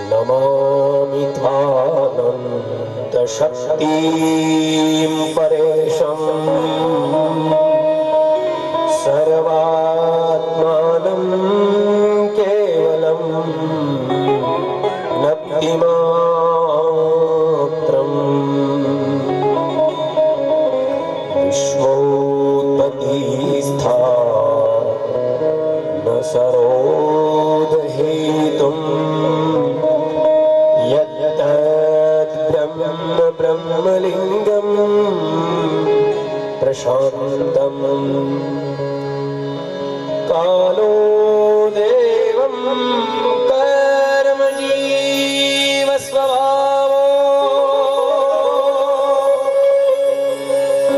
નમામિ ત્વાનંત શક્તિં પરેશં સર્વાત્માनं કેવલં નક્તિમાત્રં વિશ્વોત્પત્તિસ્થા ન સરોદહેતું ब्रह्मलिङ्गं प्रशान्तं कालो देवं कर्मजीव स्वभावो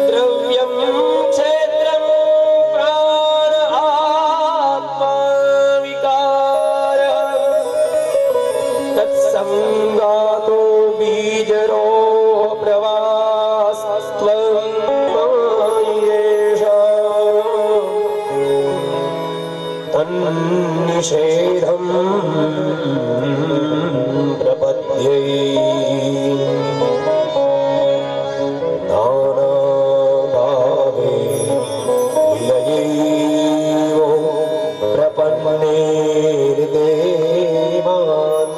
द्रव्यं क्षेत्रं प्राण आत्मा विकारः तत्संगातो बीजरो तन्निषेधं प्रपद्ये नानाभावे विलयैव प्रपन्नेर्देवान्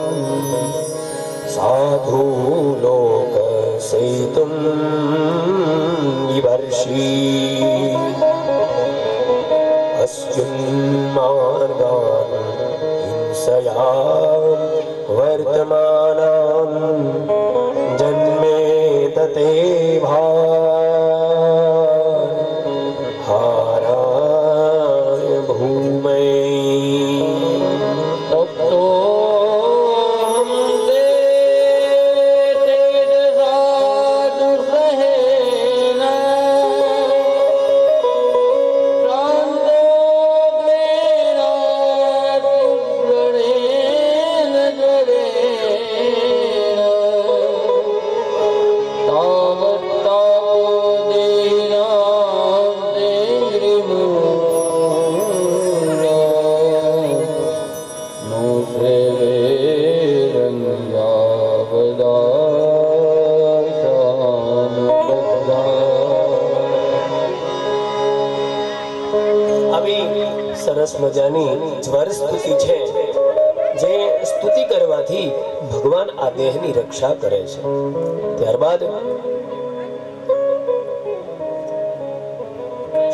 साधु लोकसेतुं विवर्षि अस्युन्मार्गान् हिंसया वर्तमानान् जन्मेतते हाराय भूमै तप्तो तेजसा दुर्रहेण प्रान्तोग्रेणातिव्रणेन ज्वरेण तावत्तापोदीनां तेङ्घ्रिमूला नो આવી સરસ મજાની જ્વર સ્તુતિ છે જે સ્તુતિ કરવાથી ભગવાન આ દેહની રક્ષા કરે છે. ત્યારબાદ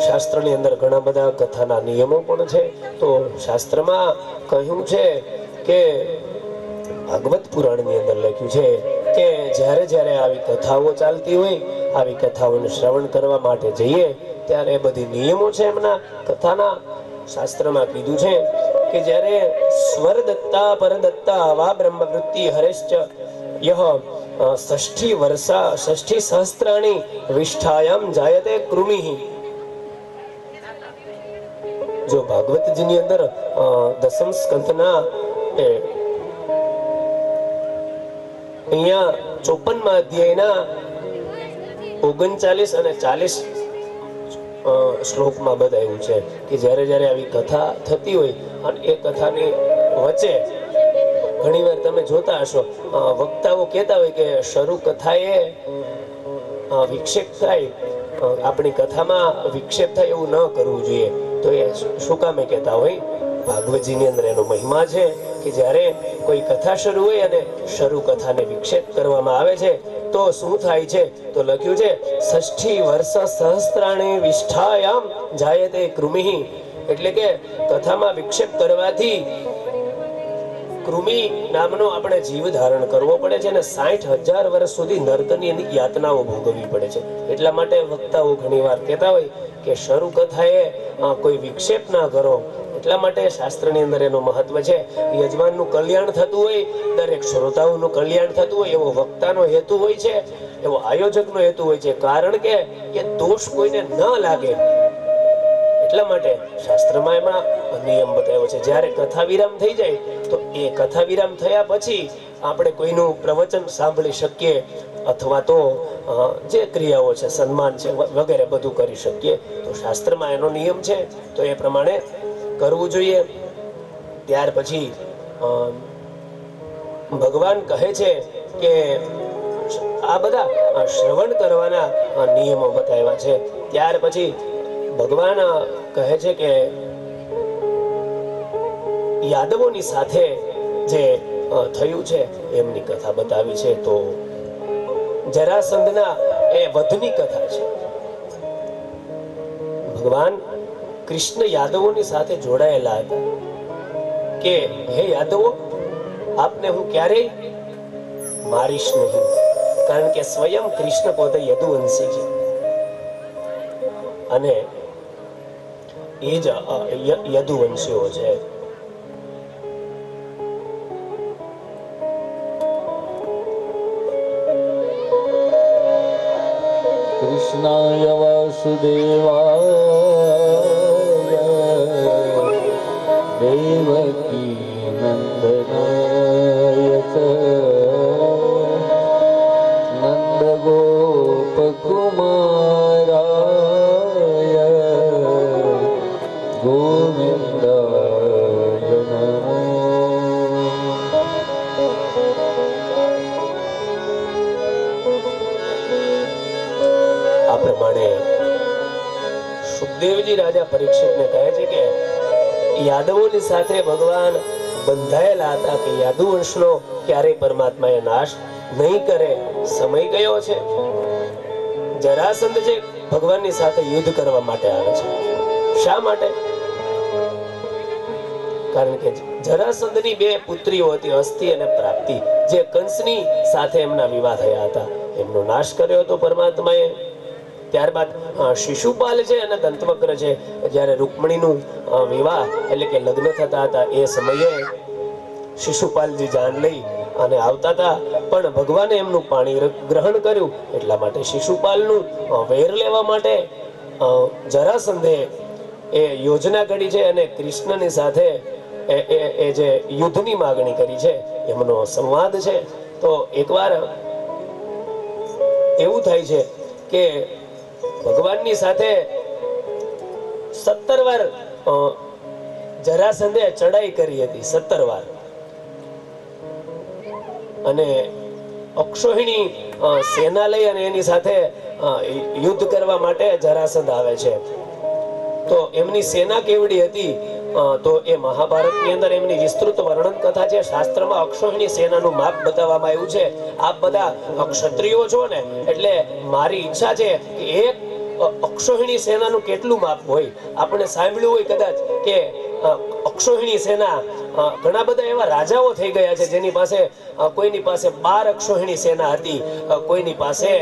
શાસ્ત્રની અંદર ઘણા બધા કથાના નિયમો પણ છે. તો શાસ્ત્રમાં કહ્યું છે કે ભાગવત પુરાણની અંદર લખ્યું છે કે જ્યારે જ્યારે આવી કથાઓ ચાલતી હોય, આવી કથાઓનું શ્રવણ કરવા માટે જઈએ ત્યારે બધી નિયમો છે એમના કથાના શાસ્ત્રમાં કીધું છે કે જ્યારે સ્વરદત્તા પરદત્તા વા બ્રહ્મવૃત્તિ હરેશ્ચ યહ ષષ્ઠી સહસ્ત્રાણી વિષ્ઠાયામ જાયતે કૃમિ. જો ભાગવતજીની અંદર દસમ સ્કંધના અહીંયા 54મા અધ્યાયના 39 અને 40 શ્લોકમાં બતાવ્યું છે કે જ્યારે જ્યારે આવી કથા થતી હોય અને એ કથાની વચ્ચે ઘણીવાર તમે જોતા હશો વક્તાઓ કહેતા હોય કે શરૂ કથાએ વિક્ષેપ થાય, આપણી કથામાં વિક્ષેપ થાય એવું ન કરવું જોઈએ. તો એ શું કામે કહેતા હોય? ભાગવતજીની અંદર એનો મહિમા છે કે જ્યારે કોઈ કથા શરૂ હોય અને શરૂ કથાને વિક્ષેપ કરવામાં આવે છે તો શું થાય છે? તો લખ્યું છે ષષ્ઠી વર્ષ સહસ્ત્રાણી વિષ્ઠાયામ જાયતે કૃમિ. એટલે કે કથામાં વિક્ષેપ કરવાથી કૃમિ નામનો આપણે જીવ ધારણ કરવો પડે છે અને 60,000 વર્ષ સુધી નર્કની યાતનાઓ ભોગવવી પડે છે. એટલા માટે વક્તાઓ ઘણીવાર કહેતા હોય કે શરૂ કથાએ કોઈ વિક્ષેપ ના કરો. એટલા માટે શાસ્ત્રની અંદર એનું મહત્વ છે. યજમાનનું કલ્યાણ થતું હોય, દરેક શ્રોતાઓનું કલ્યાણ થતું હોય, એવો વક્તાનો હેતુ હોય છે, એવો આયોજકનો હેતુ હોય છે. કારણ કે એ દોષ કોઈને ન લાગે એટલા માટે શાસ્ત્રમાં એમાં નિયમ બતાવ્યો છે. જ્યારે કથા વિરામ થઈ જાય તો એ કથા વિરામ થયા પછી આપણે કોઈનું પ્રવચન સાંભળી શકીએ અથવા તો જે ક્રિયાઓ છે, સન્માન છે વગેરે બધું કરી શકીએ. તો શાસ્ત્રમાં એનો નિયમ છે, તો એ પ્રમાણે કરવું જોઈએ. ત્યાર પછી ભગવાન કહે છે કે આ બધા શ્રવણ કરવાના નિયમો બતાવ્યા છે. ત્યાર પછી ભગવાન કહે છે કે યાદવોની સાથે જે થયું છે એમની કથા બતાવી છે. તો જરાસંધના એ વધની કથા છે. ભગવાન કૃષ્ણ યાદવોની સાથે જોડાયેલા હતા કે હે યાદવો, આપને હું ક્યારેય મારીશ નહીં, કારણ કે સ્વયં કૃષ્ણ પોતે યદુવંશી છે અને એ જ યદુવંશીઓ છે. કૃષ્ણાય વાસુદેવાય દેવકી નંદનાય ચ નંદ ગોપ કુમારાય ગોવિંદાય આ પ્રમાણે સુખદેવજી રાજા પરીક્ષિતને કહે છે કે યાદવોની સાથે ભગવાન બંધાયેલા હતા કે યાદુવંશનો ક્યારેય પરમાત્માએ નાશ નહીં કરે. સમય ગયો છે. જરાસંધ જે ભગવાનની સાથે યુદ્ધ કરવા માટે આવે છે. શા માટે? કારણ કે જરાસંધની બે પુત્રીઓ હતી, અસ્થિ અને પ્રાપ્તિ, જે કંસની સાથે એમના વિવાહ થયા હતા. એમનો નાશ કર્યો હતો પરમાત્માએ. ત્યારબાદ શિશુપાલ છે અને દંતવક્ર છે, જ્યારે રૂકમણીનું વિવાહ એટલે કે લગ્ન થતા હતા એ સમયે શિશુપાલજી જાન લઈ અને આવતા હતા, પણ ભગવાને એમનું પાણી ગ્રહણ કર્યું. એટલા માટે શિશુપાલનું વેર લેવા માટે જરાસંધે એ યોજના ઘડી છે અને કૃષ્ણની સાથે એ જે યુદ્ધની માગણી કરી છે. એમનો સંવાદ છે. તો એકવાર એવું થાય છે કે ભગવાનની સાથે 17 વાર જરાસંધે ચડાઈ કરી હતી, 17 વાર. અને અક્ષોહિણી સેના લઈ અને એની સાથે યુદ્ધ કરવા માટે જરાસંધ આવે છે. તો એમની સેના કેવડી હતી તો એ મહાભારતની અંદર એમની વિસ્તૃત વર્ણન કથા છે. શાસ્ત્રમાં અક્ષોહિણી સેનાનું માપ બતાવવામાં આવ્યું છે. આપ બધા ક્ષત્રિયો છો ને, એટલે મારી ઈચ્છા છે કે એક અક્ષોહિણી સેનાનું કેટલું માપ હોય. આપણે સાંભળ્યું હોય કદાચ કે અક્ષોહિણી સેના, ઘણા બધા એવા રાજાઓ થઈ ગયા છે જેની પાસે કોઈની પાસે 12 અક્ષોહિણી સેના હતી, કોઈની પાસે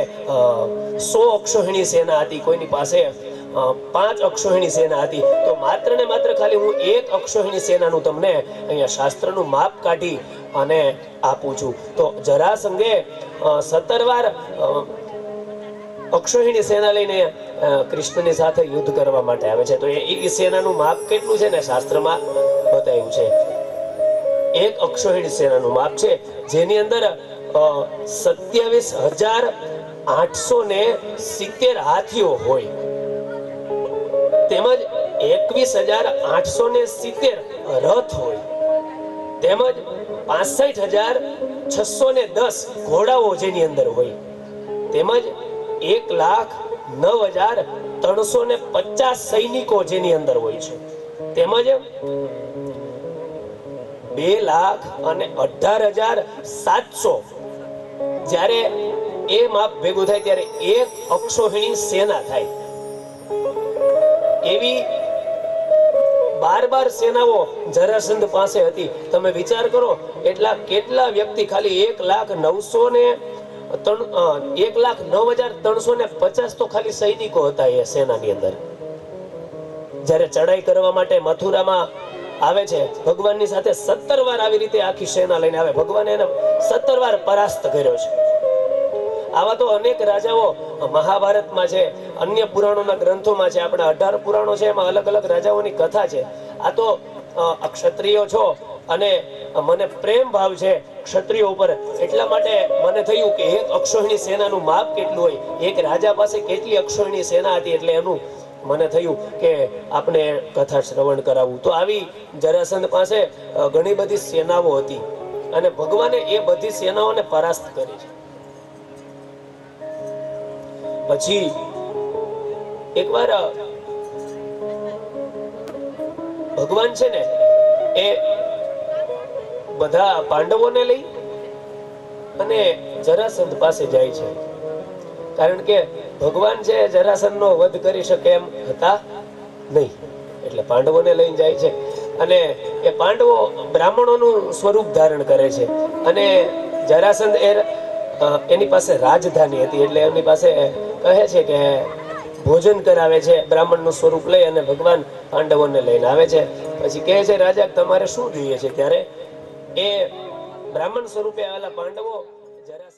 100 અક્ષોહિણી સેના હતી, કોઈની પાસે 5 અક્ષોહિણી સેના હતી. તો માત્ર ને માત્ર ખાલી હું એક અક્ષોહિણી સેનાનું તમને અહીંયા શાસ્ત્રનું માપ કાઢી અને આપું છું. તો જરાસંઘે 17 વાર અક્ષોહિણી સેના લઈને કૃષ્ણની સાથે યુદ્ધ કરવા માટે આવે છે. તો એ સેનાનું માપ કેટલું છે ને શાસ્ત્રમાં બતાવ્યું છે. એક અક્ષોહિણી સેનાનું માપ છે જેની અંદર 27,870 હાથીઓ હોય, તેમજ 21,870 રથ હોય, તેમજ 65,610 ઘોડાઓ જેની અંદર હોય, તેમજ 1,09,350 સૈનિકો જેની અંદર હોય છે, તેમજ 2,18,700. જ્યારે એ માપ ભેગું થાય ત્યારે એક અક્ષોહિણી સેના થાય. એવી 12 સેનાઓ જરાસંધ પાસે હતી. તમે વિચાર કરો, કેટલા વ્યક્તિ, ખાલી 1,09,350 તો ખાલી સૈનિકો હતા એ સેનાની અંદર. જ્યારે ચડાઈ કરવા માટે મથુરામાં આવે છે ભગવાનની સાથે 17 વાર આવી રીતે આખી સેના લઈને આવે. ભગવાને એને 17 વાર પરાસ્ત કર્યો છે. આવા તો અનેક રાજાઓ મહાભારતમાં છે, અન્ય પુરાણોના ગ્રંથોમાં છે, આપણા 18 પુરાણો છે, એમાં અલગ અલગ રાજાઓની કથા છે. આ તો ક્ષત્રિયો છો અને મને પ્રેમ ભાવ છે ક્ષત્રિયો ઉપર, એટલા માટે મને થયું કે એક અક્ષોહિણી સેનાનું માપ કેટલું હોય, એક રાજા પાસે કેટલી અક્ષોહિણી સેના હતી, એટલે એનું મને થયું કે આપણે કથા શ્રવણ કરાવવું. તો આવી જરાસંધ પાસે ઘણી બધી સેનાઓ હતી અને ભગવાને એ બધી સેનાઓને પરાસ્ત કરી છે. પછી એકવાર ભગવાન છે ને એ બધા પાંડવોને લઈ અને જરાસંધ પાસે જાય છે. કારણ કે ભગવાન છે જરાસંધનો વધ કરી શકે એમ હતા નહીં, એટલે પાંડવોને લઈને જાય છે. અને એ પાંડવો બ્રાહ્મણોનું સ્વરૂપ ધારણ કરે છે અને જરાસંધ એની પાસે રાજધાની હતી, એટલે એમની પાસે કહે છે કે ભોજન કરાવે છે. બ્રાહ્મણનું સ્વરૂપ લઈ અને ભગવાન પાંડવોને લઈને આવે છે. પછી કહે છે, રાજા તમારે શું જોઈએ છે? ત્યારે એ બ્રાહ્મણ સ્વરૂપે આવેલા પાંડવો જરાસંધ